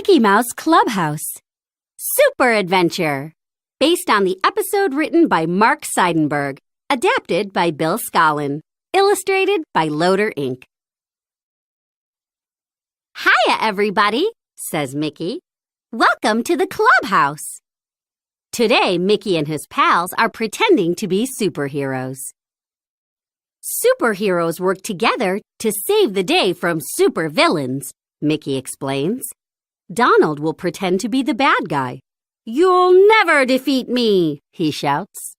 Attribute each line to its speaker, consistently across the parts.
Speaker 1: Mickey Mouse Clubhouse. Super Adventure. Based on the episode written by Mark Seidenberg. Adapted by Bill Scollin. Illustrated by Loader Inc. Hiya, everybody, says Mickey. Welcome to the clubhouse. Today, Mickey and his pals are pretending to be superheroes. Superheroes work together to save the day from supervillains, Mickey explains. Donald will pretend to be the bad guy. You'll never defeat me, he shouts.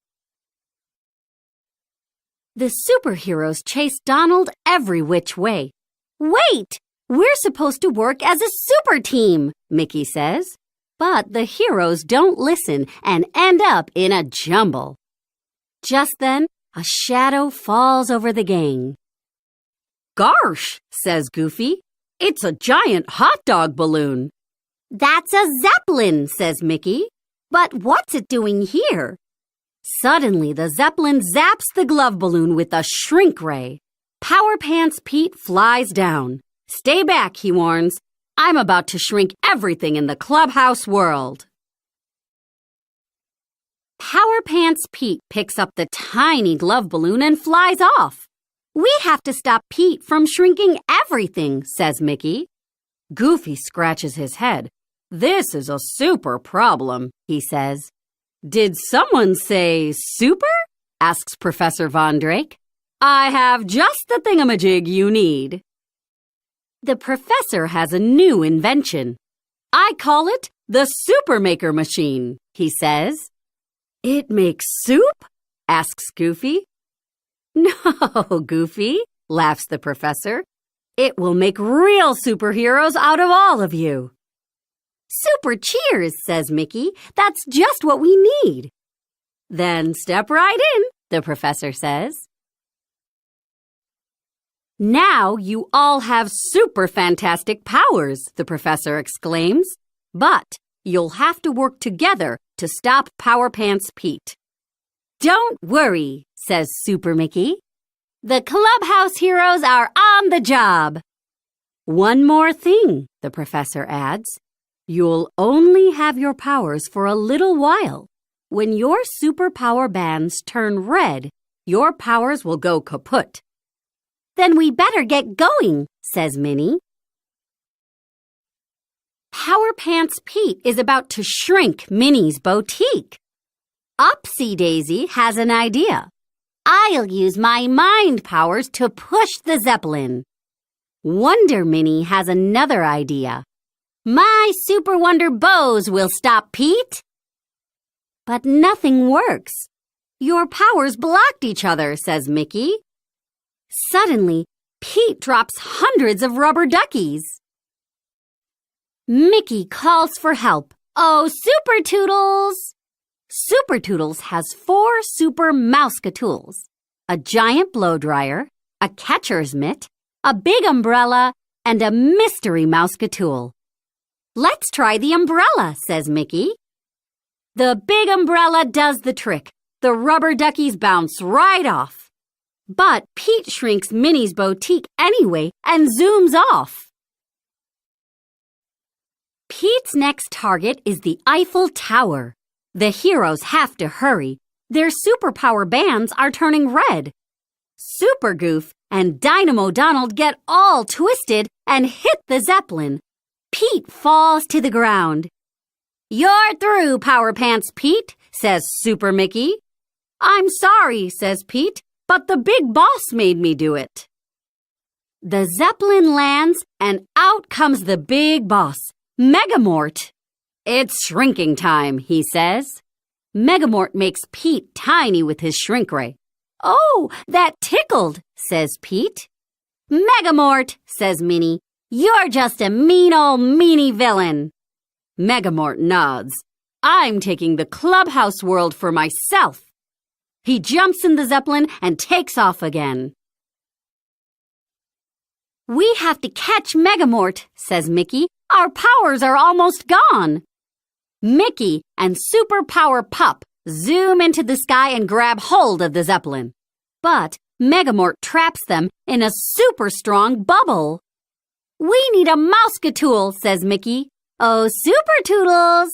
Speaker 1: The superheroes chase Donald every which way. Wait! We're supposed to work as a super team, Mickey says. But the heroes don't listen and end up in a jumble. Just then, a shadow falls over the gang. Gosh, says Goofy. It's a giant hot dog balloon. That's a Zeppelin, says Mickey. But what's it doing here? Suddenly, the Zeppelin zaps the glove balloon with a shrink ray. Power Pants Pete flies down. Stay back, he warns. I'm about to shrink everything in the clubhouse world. Power Pants Pete picks up the tiny glove balloon and flies off. We have to stop Pete from shrinking everything, says Mickey. Goofy scratches his head. This is a super problem, he says. Did someone say super? Asks Professor Von Drake. I have just the thingamajig you need. The professor has a new invention. I call it the Super Maker Machine, he says. It makes soup? Asks Goofy. No, Goofy, laughs the professor. It will make real superheroes out of all of you. Super cheers, says Mickey. That's just what we need. Then step right in, the professor says. Now you all have super fantastic powers, the professor exclaims. But you'll have to work together to stop Power Pants Pete. Don't worry, says Super Mickey. The clubhouse heroes are on the job. One more thing, the professor adds. You'll only have your powers for a little while. When your superpower bands turn red, your powers will go kaput. Then we better get going, says Minnie. Power Pants Pete is about to shrink Minnie's boutique. Upsy Daisy has an idea. I'll use my mind powers to push the Zeppelin. Wonder Minnie has another idea. My Super Wonder Bows will stop Pete. But nothing works. Your powers blocked each other, says Mickey. Suddenly, Pete drops hundreds of rubber duckies. Mickey calls for help. Oh, Super Toodles! Super Toodles has 4 super mouse-ka-tools. A giant blow dryer, a catcher's mitt, a big umbrella, and a mystery mouse-ka-tool. Let's try the umbrella, says Mickey. The big umbrella does the trick. The rubber duckies bounce right off. But Pete shrinks Minnie's boutique anyway and zooms off. Pete's next target is the Eiffel Tower. The heroes have to hurry. Their superpower bands are turning red. Super Goof and Dynamo Donald get all twisted and hit the Zeppelin. Pete falls to the ground. You're through, Power Pants Pete, says Super Mickey. I'm sorry, says Pete, but the big boss made me do it. The Zeppelin lands and out comes the big boss, Megamort. It's shrinking time, he says. Megamort makes Pete tiny with his shrink ray. Oh, that tickled, says Pete. Megamort, says Minnie. You're just a mean old meanie villain. Megamort nods. I'm taking the clubhouse world for myself. He jumps in the Zeppelin and takes off again. We have to catch Megamort, says Mickey. Our powers are almost gone. Mickey and Superpower Pup zoom into the sky and grab hold of the Zeppelin. But Megamort traps them in a super strong bubble. We need a mouse-ka-tool, says Mickey. Oh, Super Toodles!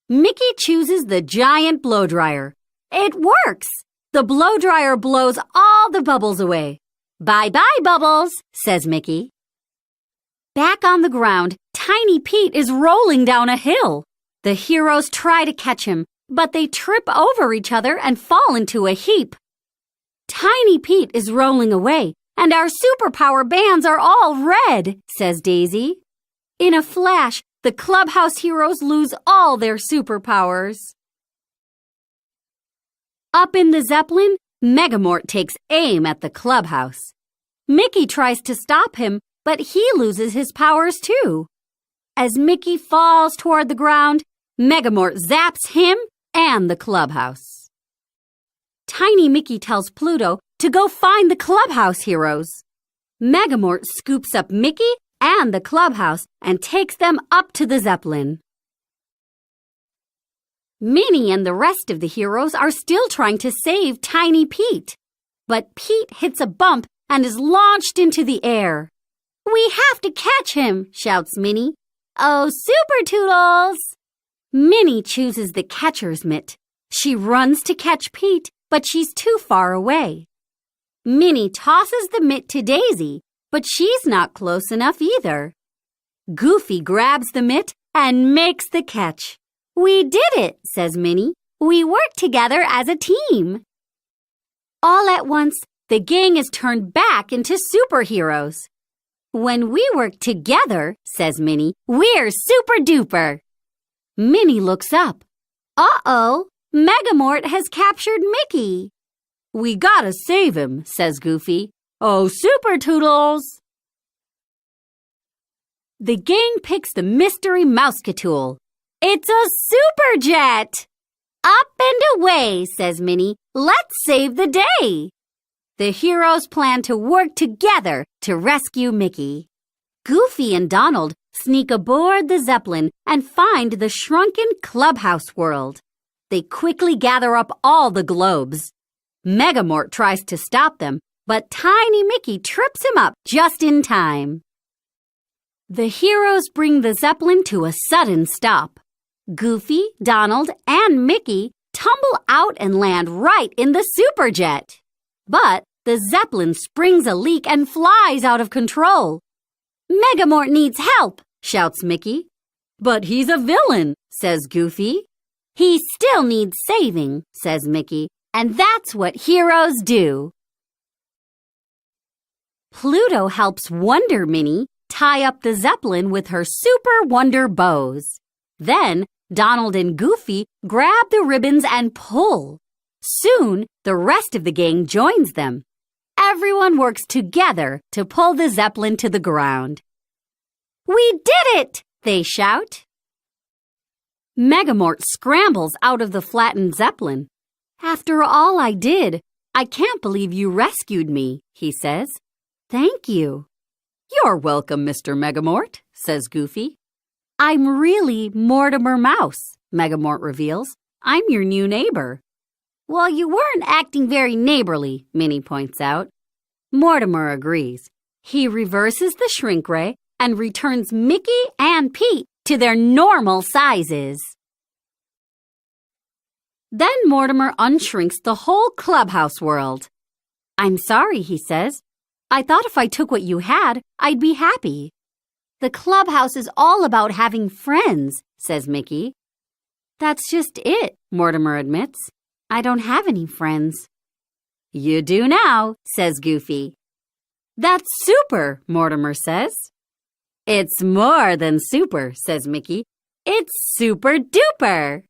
Speaker 1: Mickey chooses the giant blow dryer. It works! The blow dryer blows all the bubbles away. Bye-bye, Bubbles, says Mickey. Back on the ground, Tiny Pete is rolling down a hill. The heroes try to catch him, but they trip over each other and fall into a heap. Tiny Pete is rolling away, and our superpower bands are all red, says Daisy. In a flash, the clubhouse heroes lose all their superpowers. Up in the Zeppelin, Megamort takes aim at the clubhouse. Mickey tries to stop him, but he loses his powers too. As Mickey falls toward the ground, Megamort zaps him and the clubhouse. Tiny Mickey tells Pluto to go find the clubhouse heroes. Megamort scoops up Mickey and the clubhouse and takes them up to the Zeppelin. Minnie and the rest of the heroes are still trying to save Tiny Pete. But Pete hits a bump and is launched into the air. "We have to catch him," shouts Minnie. "Oh, Super Toodles!" Minnie chooses the catcher's mitt. She runs to catch Pete, but she's too far away. Minnie tosses the mitt to Daisy, but she's not close enough either. Goofy grabs the mitt and makes the catch. "We did it," says Minnie. "We worked together as a team." All at once, the gang is turned back into superheroes. "When we work together," says Minnie, "we're super duper." Minnie looks up. Uh-oh, Megamort has captured Mickey. "We gotta save him," says Goofy. "Oh, Super Toodles!" The gang picks the mystery Mousecatool. "It's a super jet!" "Up and away," says Minnie. "Let's save the day." The heroes plan to work together to rescue Mickey. Goofy and Donald sneak aboard the Zeppelin and find the shrunken clubhouse world. They quickly gather up all the globes. Megamort tries to stop them, but Tiny Mickey trips him up just in time. The heroes bring the Zeppelin to a sudden stop. Goofy, Donald, and Mickey tumble out and land right in the superjet. But the Zeppelin springs a leak and flies out of control. "Megamort needs help," shouts Mickey. "But he's a villain," says Goofy. "He still needs saving," says Mickey, "and that's what heroes do." Pluto helps Wonder Minnie tie up the Zeppelin with her super wonder bows. Then Donald and Goofy grab the ribbons and pull. Soon, the rest of the gang joins them. Everyone works together to pull the Zeppelin to the ground. "We did it!" they shout. Megamort scrambles out of the flattened Zeppelin. "After all I did, I can't believe you rescued me," he says. "Thank you." "You're welcome, Mr. Megamort," says Goofy. "I'm really Mortimer Mouse," Megamort reveals. "I'm your new neighbor." "Well, you weren't acting very neighborly," Minnie points out. Mortimer agrees. He reverses the shrink ray and returns Mickey and Pete to their normal sizes. Then Mortimer unshrinks the whole clubhouse world. "I'm sorry," he says. "I thought if I took what you had, I'd be happy." "The clubhouse is all about having friends," says Mickey. "That's just it," Mortimer admits. "I don't have any friends." "You do now," says Goofy. "That's super," Mortimer says. "It's more than super," says Mickey. "It's super duper."